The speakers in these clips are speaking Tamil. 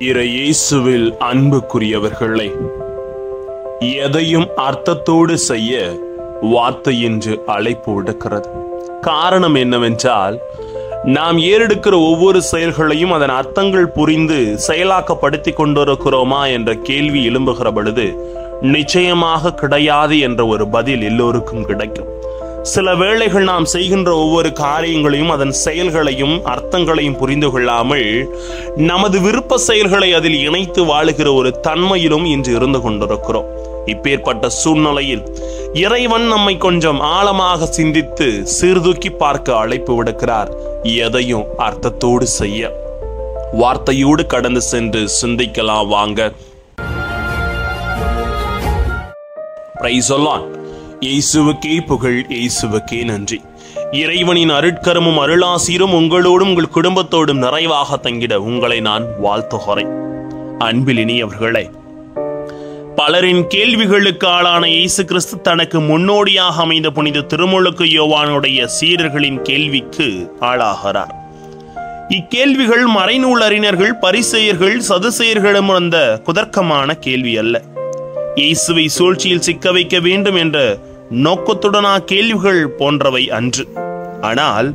இயேசுவில் அன்புக்குரியவர்களே, எதையும் அர்த்தத்தோடு செய்ய வார்த்தை என்று அழைப்பு விடுக்கிறது. காரணம் என்னவென்றால், நாம் ஏறெடுக்கிற ஒவ்வொரு செயல்களையும் அதன் அர்த்தங்கள் புரிந்து செயலாக்கப்படுத்தி கொண்டிருக்கிறோமா என்ற கேள்வி எழும்புகிற பொழுது நிச்சயமாக கிடையாது என்ற ஒரு பதில் எல்லோருக்கும் கிடைக்கும். சில வேளைகள் நாம் செய்கின்ற ஒவ்வொரு காரியங்களையும் அதன் செயல்களையும் அர்த்தங்களையும் புரிந்து கொள்ளாமல் நமது விருப்ப செயல்களை அதில் இணைத்து வாழுகிற ஒரு தன்மையிலும் இன்று இருந்து கொண்டிருக்கிறோம். இப்பேற்பட்ட சூழ்நிலையில் இறைவன் நம்மை கொஞ்சம் ஆழமாக சிந்தித்து சீர்தூக்கி பார்க்க அழைப்பு விடுக்கிறார். எதையும் அர்த்தத்தோடு செய்ய வார்த்தையோடு கடந்து சென்று சிந்திக்கலாம் வாங்க. Praise the Lord. இயேசுவுக்கே புகழ், இயேசுவுக்கே நன்றி. இறைவனின் அருட்கரமும் அருளாசீரும் உங்களோடும் உங்கள் குடும்பத்தோடும் நிறைவாக தங்கிட உங்களை நான் வாழ்த்துகிறேன். அன்பில் இனியவர்களே, பலரின் கேள்விகளுக்கு ஆளான இயேசு கிறிஸ்து தனக்கு முன்னோடியாக அமைந்த புனித திருமுழுக்கு யோவானுடைய சீடர்களின் கேள்விக்கு ஆளாகிறார். இக்கேள்விகள் மறைநூல் அறிஞர்கள், பரிசேயர்கள், சதுசேயர்களிடம் வந்த குதர்க்கமான கேள்வி அல்ல. இயேசுவை சூழ்ச்சியில் சிக்க வைக்க வேண்டும் என்ற நோக்கத்துடனா கேள்விகள் போன்றவை அன்று. ஆனால்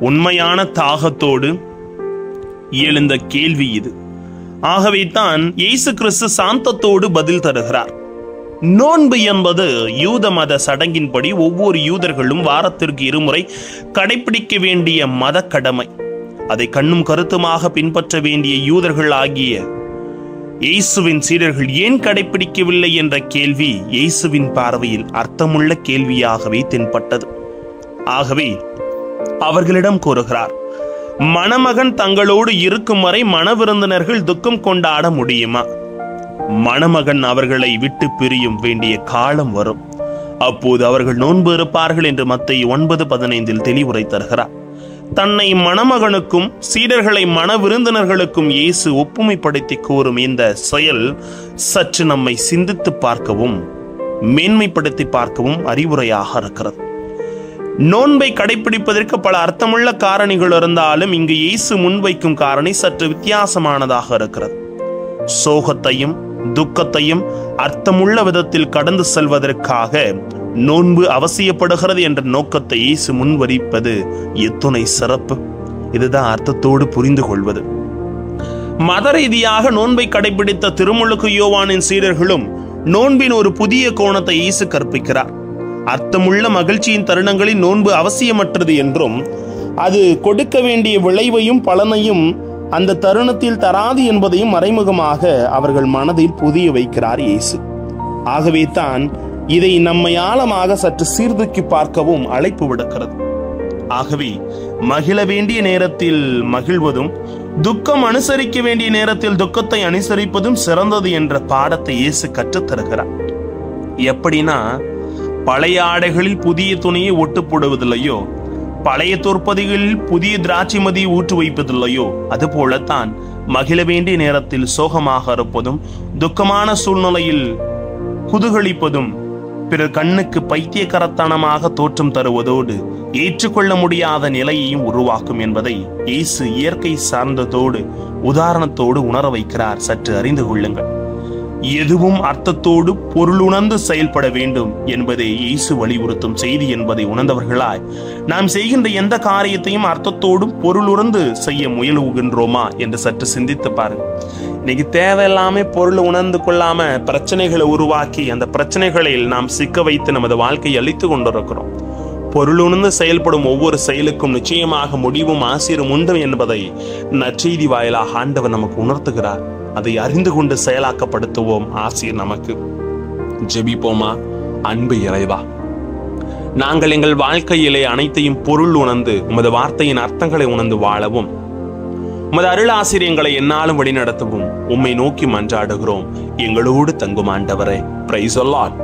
உண்மையான தாகத்தோடு எழுந்த கேள்வி இது. ஆகவே தான் இயேசு கிறிஸ்து சாந்தத்தோடு பதில் தருகிறார். நோன்பு என்பது யூத மத சடங்கின்படி ஒவ்வொரு யூதர்களும் வாரத்திற்கு இருமுறை கடைபிடிக்க வேண்டிய மத கடமை. அதை கண்ணும் கருத்துமாக பின்பற்ற வேண்டிய யூதர்கள் ஆகிய இயேசுவின் சீடர்கள் ஏன் கடைபிடிக்கவில்லை என்ற கேள்வி இயேசுவின் பார்வையில் அர்த்தமுள்ள கேள்வியாகவே தென்பட்டது. ஆகவே அவர்களிடம் கூறுகிறார், மணமகன் தங்களோடு இருக்கும் வரை மணவிருந்தினர்கள் துக்கம் கொண்டாட முடியுமா? மணமகன் அவர்களை விட்டு பிரியும் வேண்டிய காலம் வரும். அப்போது அவர்கள் நோன்பு இருப்பார்கள் என்று மத்தேயு 9:15 தெளிவுரை தருகிறார். தன்னை மணமகனுக்கும் சீடர்களை மன விருந்தினர்களுக்கும் இயேசு ஒப்புமைப்படுத்தி கூறும் இந்த செயல் சற்று நம்மை சிந்தித்து பார்க்கவும் மேன்மைப்படுத்தி பார்க்கவும் அறிவுரையாக இருக்கிறது. நோன்பை கடைபிடிப்பதற்கு பல அர்த்தமுள்ள காரணிகள் இருந்தாலும் இங்கு இயேசு முன்வைக்கும் காரணி சற்று வித்தியாசமானதாக இருக்கிறது. சோகத்தையும் துக்கத்தையும் அர்த்தமுள்ள விதத்தில் கடந்து செல்வதற்காக நோன்பு அவசியப்படுகிறது என்ற நோக்கத்தை இயேசு முன்வரிப்பது எத்துணை சிறப்பு! இதுதான் அர்த்தத்தோடு புரிந்து கொள்வது. மத ரீதியாக நோன்பை கடைபிடித்த திருமுழுக்கு யோவானின் சீடர்களும் நோன்பின் ஒரு புதிய கோணத்தை இயேசு கற்பிக்கிறார். அர்த்தமுள்ள மகிழ்ச்சியின் தருணங்களில் நோன்பு அவசியமற்றது என்றும் அது கொடுக்க வேண்டிய விளைவையும் பலனையும் அந்த தருணத்தில் தராது என்பதையும் மறைமுகமாக அவர்கள் மனதில் புதிய வைக்கிறார் இயேசு. ஆகவே தான் இதை நம்மை ஆழமாக சற்று சீர்தூக்கி பார்க்கவும் அழைப்பு விடுக்கிறது. ஆகவே மகிழ வேண்டிய நேரத்தில் மகிழ்வதும் துக்கம் அனுசரிக்க வேண்டிய நேரத்தில் துக்கத்தை அனுசரிப்பதும் சிறந்தது என்ற பாடத்தை இயேசு கற்றுத்தருகிறார். எப்படின்னா, பழைய ஆடைகளில் புதிய துணியை ஒட்டு போடுவதில்லையோ, பழைய தோற்பதிகளில் புதிய திராட்சை மதியை ஊற்று வைப்பதில்லையோ, அதுபோலத்தான் மகிழ வேண்டிய நேரத்தில் சோகமாக இருப்பதும் துக்கமான சூழ்நிலையில் குதூகலிப்பதும் பிறர் கண்ணுக்கு பைத்தியகரத்தனமாக தோற்றம் தருவதோடு ஏற்றுக்கொள்ள முடியாத நிலையையும் உருவாக்கும் என்பதை இயேசு இயற்கை சார்ந்ததோடு உதாரணத்தோடு உணர வைக்கிறார். சற்று அறிந்து கொள்ளுங்கள். எதுவும் அர்த்தத்தோடு பொருளுணர்ந்து செயல்பட வேண்டும் என்பதை இயேசு வலியுறுத்தும் செய்தி என்பதை உணர்ந்தவர்களாய் நாம் செய்கின்ற எந்த காரியத்தையும் அர்த்தத்தோடும் பொருளுணர்ந்து செய்ய முயலுகின்றோமா என்று சற்று சிந்தித்து பாருங்கள். இன்னைக்கு தேவையில்லாம பொருள் உணர்ந்து கொள்ளாம பிரச்சனைகளை உருவாக்கி அந்த பிரச்சனைகளில் நாம் சிக்க வைத்து நமது வாழ்க்கையை அழித்து கொண்டிருக்கிறோம். பொருள் உணர்ந்து செயல்படும் ஒவ்வொரு செயலுக்கும் நிச்சயமாக முடிவும் ஆசிரும் உண்டு என்பதை நற்செய்தி வாயிலாக ஆண்டவர் நமக்கு உணர்த்துகிறார். அதை அறிந்து கொண்டு செயலாக்கப்படுத்துவோம். ஆசிர் நமக்கு. ஜெபிப்போமா. அன்பு இறைவா, நாங்கள் எங்கள் வாழ்க்கையிலே அனைத்தையும் பொருள் உணர்ந்து உமது வார்த்தையின் அர்த்தங்களை உணர்ந்து வாழவும் உமது அருள் ஆசிரியங்களை என்னாலும் வழிநடத்தவும் உம்மை நோக்கி மன்றாடுகிறோம். எங்களோடு தங்கும் ஆண்டவரே. Praise the Lord.